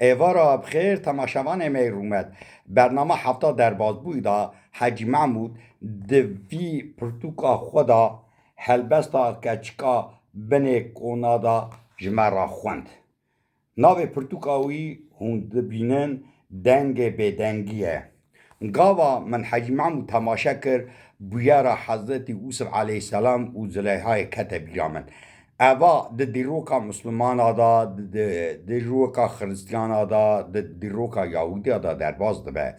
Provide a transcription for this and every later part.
ایوارا بخیر تماشاوان میرومد برنامه هفته در بازبوی دا حاجی محمود دوی پرتوکا خدا هلبستا کچکا بنه کونادا جمرا خوند ناو پرتوکاوی هون دبینن دنگ به دنگیه گاوا من حاجی محمود تماشا کر بویارا حضرت یوسف علیه السلام و زلیهای کتبیرا من اوا د دیروکا مسلمان دا د دیروکا خریستیان دا د دیروکا یهودی دا در باز دبه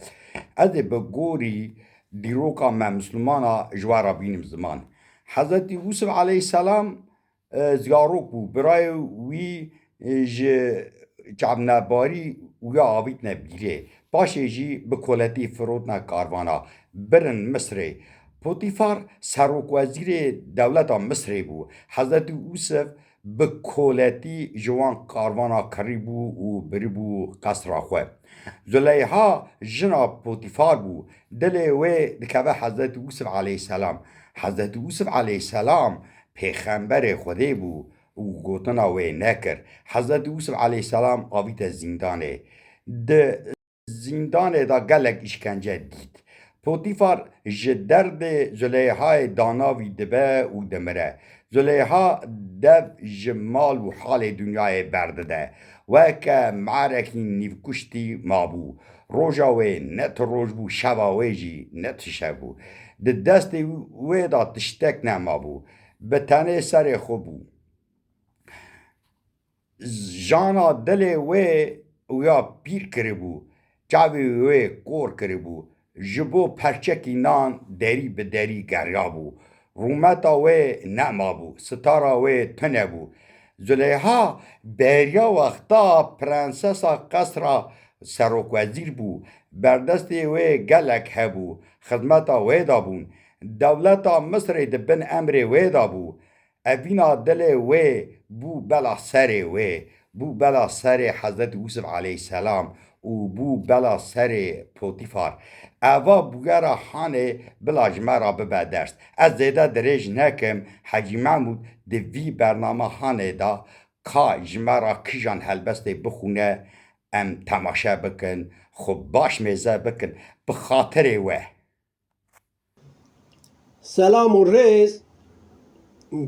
از به گوری دیروکا من مسلمان جوارا بینیم زمان حضرت یوسف علیه السلام زیاروک بو برای وی جعبناباری ویا آوید نبیره باشه جی به کولتی فرودنا کاروانا برن مصر پوتیفار سروک وزیر دولت مصر بو حضرت یوسف به کولتی جوان کاروانا کری بو و بری بو قصر خواه زلیها جنا پوتیفار بو دل وی دکوه حضرت یوسف علیه السلام حضرت یوسف علیه السلام پیغمبر خوده بو و گوتنا وی نکر حضرت یوسف علیه السلام آویت زندانه ده زندانه دا گلک اشکنجه دید پوتیفار جدرد زلیهای داناوی دبه و دمره زلیها دب جمال و حال دنیای برده و که معرکی نیوکشتی مابو روژاوی نت روژ بو شباوی جی نت شبو ده دست وی دا تشتک نمابو به تنه سر خوبو جانا دل وی ویا پیر کربو جاوی وی کور کربو جبو پرچکی نان دری به دری گریابو رومتا وی نمابو ستارا وی تنبو زلیها بریا وقتا پرنسسا قصرا سروک وزیر بو بردست وی گلک هبو خدمتا وی دابون دولتا مصر دبن امر وی دابو اوینا دل وی بو بلا سر وی بو بلا سر حضرت یوسف علیه السلام و بو بلا سر پوتیفار اوا بوگرا خانه بلا جمرا ببه درست از زیده درج نکم حاجی محمود دوی برنامه خانه دا که جمرا کجان هلبسته بخونه ام تماشا بکن خب باش میزه بکن بخاطر وی سلام و ریز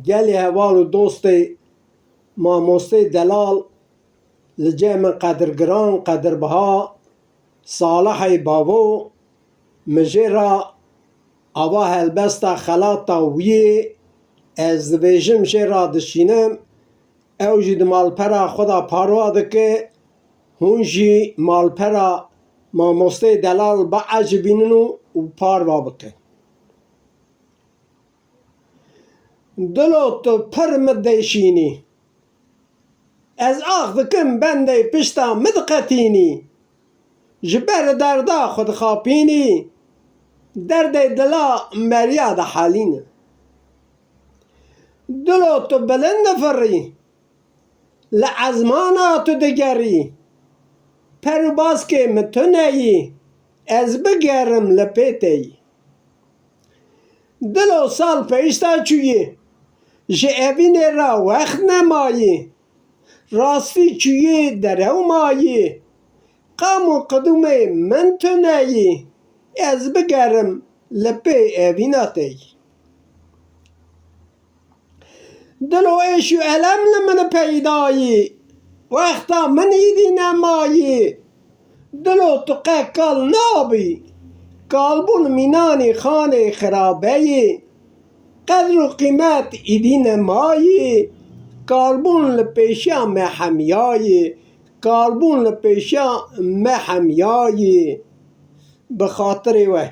گلی هوار و دوست ماموسته دلال لجمع قدرگران قدربها صالح باوو مجرا آوا هلبستا خلاطا ویه از دویجم جرا دشینم او جی مالپرا خدا پاروا دکه هون جی مالپرا ماموسته دلال با عجبیننو و پاروا بکه دلو تو پر مدیشینی از آخ دکم بنده پشتا مدقتینی جبر دردا خود خاپینی درد دلا مریاد حالین دلو تو بلند فری لعزمانا تو دگری پر باز که متونهی از بگرم لپیتی دلو سال پیشتا چویی جه اوین را وقت نمایی راستی چویی در او مایی قام و قدوم من تو نایی از بگرم لپی اویناتی دلو ایشو علم لمن پیدایی وقتا من ایدی نمایی دلو تو قکال نابی کالبون مینانی خانه خرابهی قدر و قیمت ایدی نمایی کالبون لپیشا محمیایی کالبون لپیشا محمیایی بخاطر وه